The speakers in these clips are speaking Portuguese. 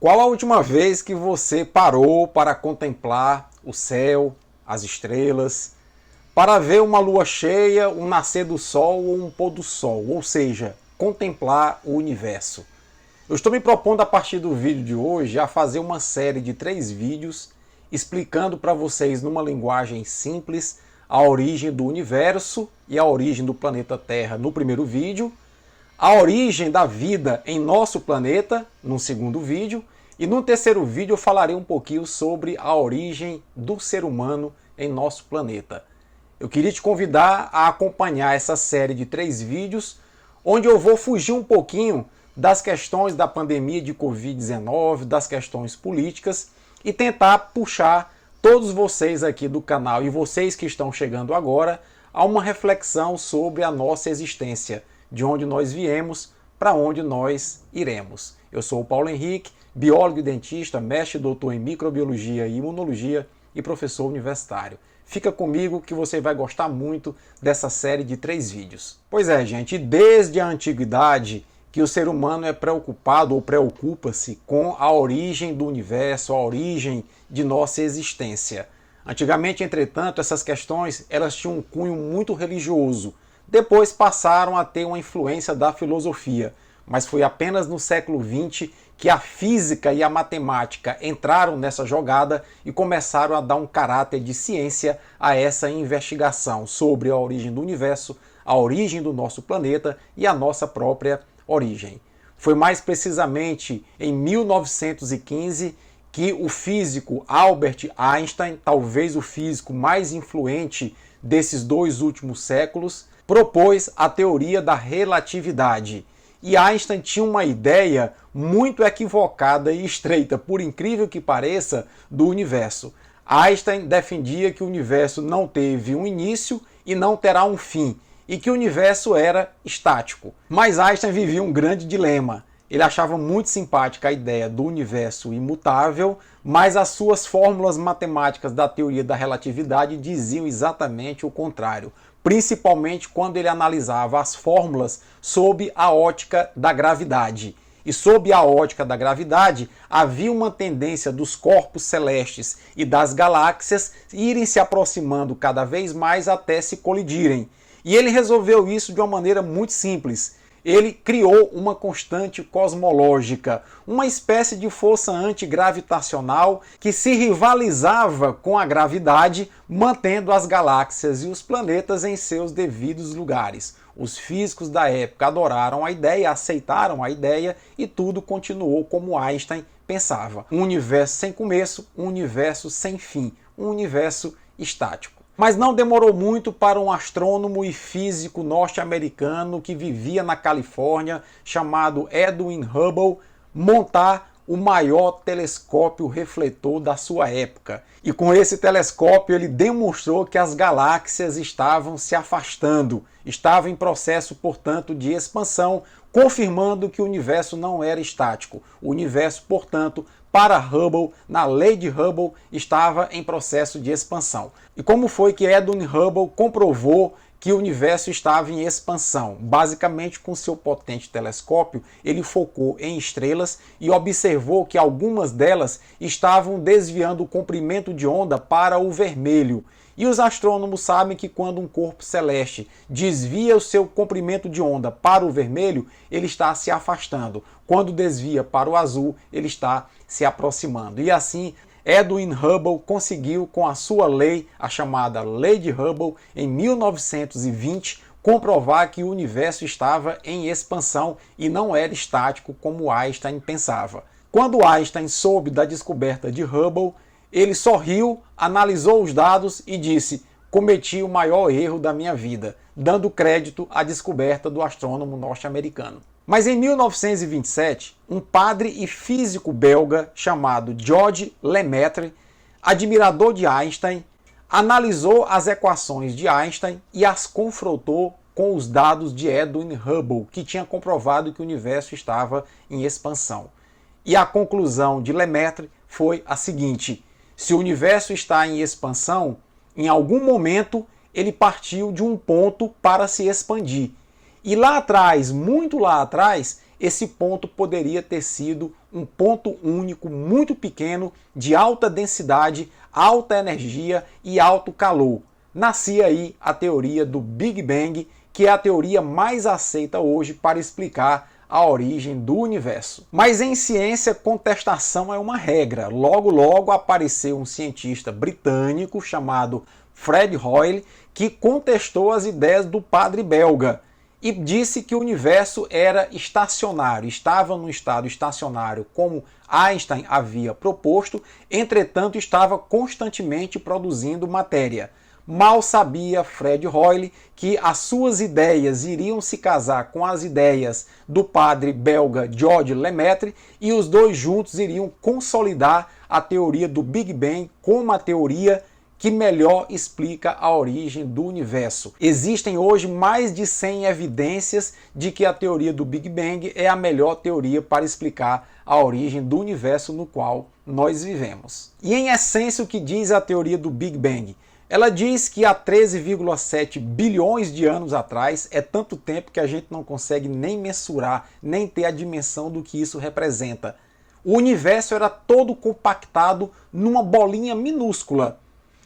Qual a última vez que você parou para contemplar o céu, as estrelas, para ver uma lua cheia, um nascer do sol ou um pôr do sol, ou seja, contemplar o universo? Eu estou me propondo a partir do vídeo de hoje a fazer uma série de 3 vídeos explicando para vocês numa linguagem simples a origem do universo e a origem do planeta Terra no primeiro vídeo, a origem da vida em nosso planeta no segundo vídeo, e no terceiro vídeo eu falarei um pouquinho sobre a origem do ser humano em nosso planeta. Eu queria te convidar a acompanhar essa série de 3 vídeos, onde eu vou fugir um pouquinho das questões da pandemia de Covid-19, das questões políticas, e tentar puxar todos vocês aqui do canal e vocês que estão chegando agora a uma reflexão sobre a nossa existência, de onde nós viemos, para onde nós iremos. Eu sou o Paulo Henrique, biólogo e dentista, mestre e doutor em microbiologia e imunologia e professor universitário. Fica comigo que você vai gostar muito dessa série de 3 vídeos. Pois é, gente, desde a antiguidade que o ser humano é preocupado ou preocupa-se com a origem do universo, a origem de nossa existência. Antigamente, entretanto, essas questões elas tinham um cunho muito religioso. Depois passaram a ter uma influência da filosofia, mas foi apenas no século XX que a física e a matemática entraram nessa jogada e começaram a dar um caráter de ciência a essa investigação sobre a origem do universo, a origem do nosso planeta e a nossa própria origem. Foi mais precisamente em 1915 que o físico Albert Einstein, talvez o físico mais influente desses 2 últimos séculos, propôs a teoria da relatividade. E Einstein tinha uma ideia muito equivocada e estreita, por incrível que pareça, do universo. Einstein defendia que o universo não teve um início e não terá um fim, e que o universo era estático. Mas Einstein vivia um grande dilema. Ele achava muito simpática a ideia do universo imutável, mas as suas fórmulas matemáticas da teoria da relatividade diziam exatamente o contrário, principalmente quando ele analisava as fórmulas sob a ótica da gravidade. E sob a ótica da gravidade, havia uma tendência dos corpos celestes e das galáxias irem se aproximando cada vez mais até se colidirem. E ele resolveu isso de uma maneira muito simples. Ele criou uma constante cosmológica, uma espécie de força antigravitacional que se rivalizava com a gravidade, mantendo as galáxias e os planetas em seus devidos lugares. Os físicos da época adoraram a ideia, aceitaram a ideia e tudo continuou como Einstein pensava. Um universo sem começo, um universo sem fim, um universo estático. Mas não demorou muito para um astrônomo e físico norte-americano que vivia na Califórnia, chamado Edwin Hubble, montar o maior telescópio refletor da sua época. E com esse telescópio ele demonstrou que as galáxias estavam se afastando, estavam em processo, portanto, de expansão, confirmando que o universo não era estático. O universo, portanto, para Hubble, na lei de Hubble, estava em processo de expansão. E como foi que Edwin Hubble comprovou que o universo estava em expansão? Basicamente, com seu potente telescópio, ele focou em estrelas e observou que algumas delas estavam desviando o comprimento de onda para o vermelho. E os astrônomos sabem que quando um corpo celeste desvia o seu comprimento de onda para o vermelho, ele está se afastando. Quando desvia para o azul, ele está se aproximando. E assim, Edwin Hubble conseguiu, com a sua lei, a chamada Lei de Hubble, em 1920, comprovar que o universo estava em expansão e não era estático como Einstein pensava. Quando Einstein soube da descoberta de Hubble, ele sorriu, analisou os dados e disse: cometi o maior erro da minha vida, dando crédito à descoberta do astrônomo norte-americano. Mas em 1927, um padre e físico belga chamado Georges Lemaitre, admirador de Einstein, analisou as equações de Einstein e as confrontou com os dados de Edwin Hubble, que tinha comprovado que o universo estava em expansão. E a conclusão de Lemaitre foi a seguinte: se o universo está em expansão, em algum momento ele partiu de um ponto para se expandir. E lá atrás, muito lá atrás, esse ponto poderia ter sido um ponto único muito pequeno de alta densidade, alta energia e alto calor. Nascia aí a teoria do Big Bang, que é a teoria mais aceita hoje para explicar a origem do universo. Mas em ciência, contestação é uma regra. Logo, logo apareceu um cientista britânico chamado Fred Hoyle, que contestou as ideias do padre belga e disse que o universo era estacionário, estava num estado estacionário como Einstein havia proposto, entretanto estava constantemente produzindo matéria. Mal sabia Fred Hoyle que as suas ideias iriam se casar com as ideias do padre belga Georges Lemaitre e os dois juntos iriam consolidar a teoria do Big Bang como a teoria que melhor explica a origem do universo. Existem hoje mais de 100 evidências de que a teoria do Big Bang é a melhor teoria para explicar a origem do universo no qual nós vivemos. E em essência, o que diz a teoria do Big Bang? Ela diz que há 13,7 bilhões de anos atrás, é tanto tempo que a gente não consegue nem mensurar, nem ter a dimensão do que isso representa. O universo era todo compactado numa bolinha minúscula.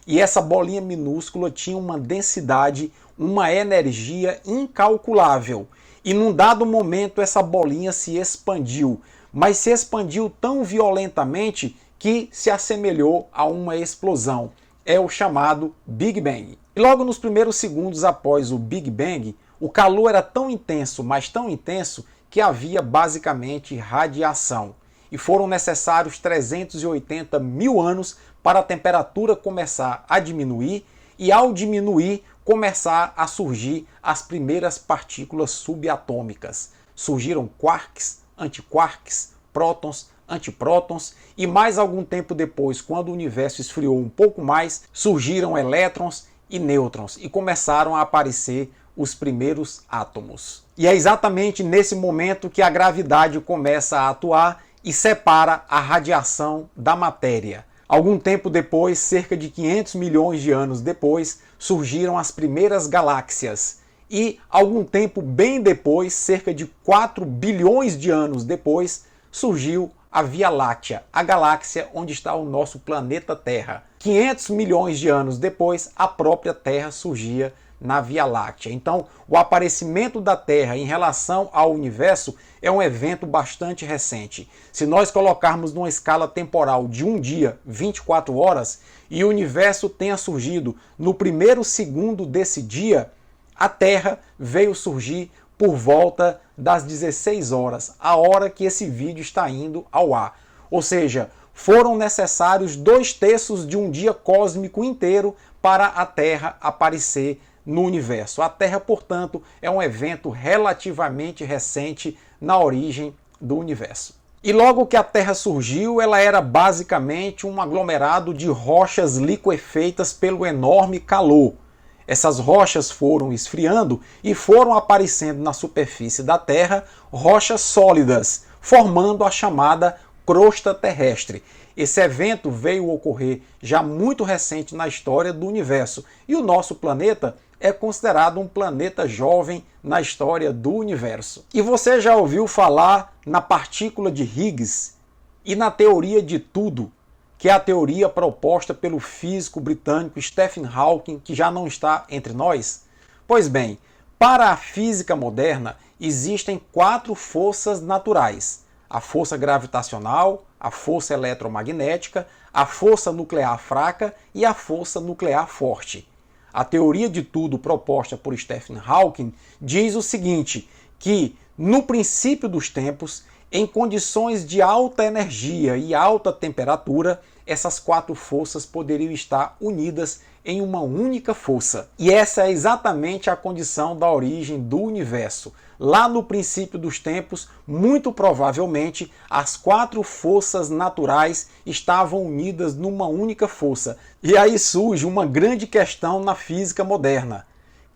E essa bolinha minúscula tinha uma densidade, uma energia incalculável. E num dado momento essa bolinha se expandiu, mas se expandiu tão violentamente que se assemelhou a uma explosão. É o chamado Big Bang. E logo nos primeiros segundos após o Big Bang, o calor era tão intenso, mas tão intenso, que havia basicamente radiação. E foram necessários 380 mil anos para a temperatura começar a diminuir e, ao diminuir, começar a surgir as primeiras partículas subatômicas. Surgiram quarks, antiquarks, prótons, antiprótons e mais algum tempo depois, quando o universo esfriou um pouco mais, surgiram elétrons e nêutrons e começaram a aparecer os primeiros átomos. E é exatamente nesse momento que a gravidade começa a atuar e separa a radiação da matéria. Algum tempo depois, cerca de 500 milhões de anos depois, surgiram as primeiras galáxias. E algum tempo bem depois, cerca de 4 bilhões de anos depois, surgiu a Via Láctea, a galáxia onde está o nosso planeta Terra. 500 milhões de anos depois, a própria Terra surgia na Via Láctea. Então, o aparecimento da Terra em relação ao universo é um evento bastante recente. Se nós colocarmos numa escala temporal de um dia, 24 horas, e o universo tenha surgido no primeiro segundo desse dia, a Terra veio surgir por volta das 16 horas, a hora que esse vídeo está indo ao ar. Ou seja, foram necessários 2/3 de um dia cósmico inteiro para a Terra aparecer no universo. A Terra, portanto, é um evento relativamente recente na origem do universo. E logo que a Terra surgiu, ela era basicamente um aglomerado de rochas liquefeitas pelo enorme calor. Essas rochas foram esfriando e foram aparecendo na superfície da Terra rochas sólidas, formando a chamada crosta terrestre. Esse evento veio ocorrer já muito recente na história do universo e o nosso planeta é considerado um planeta jovem na história do universo. E você já ouviu falar na partícula de Higgs e na teoria de tudo, que é a teoria proposta pelo físico britânico Stephen Hawking, que já não está entre nós? Pois bem, para a física moderna existem 4 forças naturais: a força gravitacional, a força eletromagnética, a força nuclear fraca e a força nuclear forte. A teoria de tudo proposta por Stephen Hawking diz o seguinte, que no princípio dos tempos, em condições de alta energia e alta temperatura, essas 4 forças poderiam estar unidas em uma única força. E essa é exatamente a condição da origem do universo. Lá no princípio dos tempos, muito provavelmente, as 4 forças naturais estavam unidas numa única força. E aí surge uma grande questão na física moderna.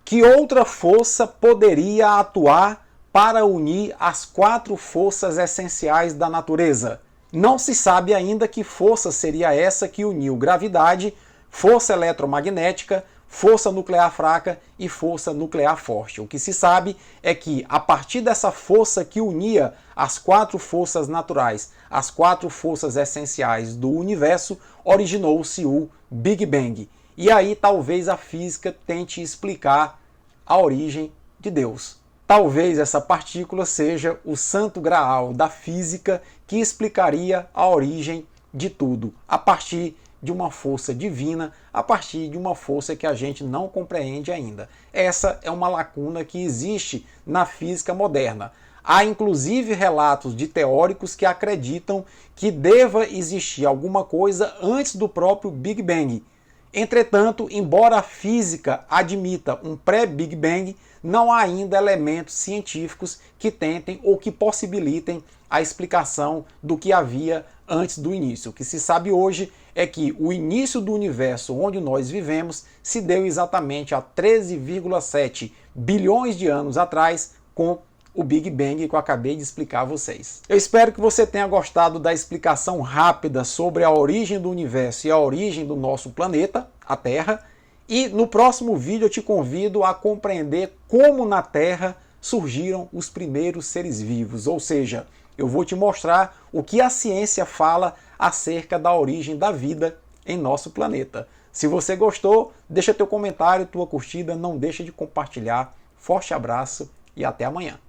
Que outra força poderia atuar para unir as 4 forças essenciais da natureza? Não se sabe ainda que força seria essa que uniu gravidade, força eletromagnética, força nuclear fraca e força nuclear forte. O que se sabe é que, a partir dessa força que unia as 4 forças naturais, as 4 forças essenciais do universo, originou-se o Big Bang. E aí talvez a física tente explicar a origem de Deus. Talvez essa partícula seja o santo graal da física que explicaria a origem de tudo, a partir de uma força divina, a partir de uma força que a gente não compreende ainda. Essa é uma lacuna que existe na física moderna. Há inclusive relatos de teóricos que acreditam que deva existir alguma coisa antes do próprio Big Bang. Entretanto, embora a física admita um pré-Big Bang, não há ainda elementos científicos que tentem ou que possibilitem a explicação do que havia antes do início. O que se sabe hoje é que o início do universo onde nós vivemos se deu exatamente há 13,7 bilhões de anos atrás, com o Big Bang que eu acabei de explicar a vocês. Eu espero que você tenha gostado da explicação rápida sobre a origem do universo e a origem do nosso planeta, a Terra, e no próximo vídeo eu te convido a compreender como na Terra surgiram os primeiros seres vivos, ou seja, eu vou te mostrar o que a ciência fala acerca da origem da vida em nosso planeta. Se você gostou, deixa teu comentário, tua curtida, não deixa de compartilhar. Forte abraço e até amanhã.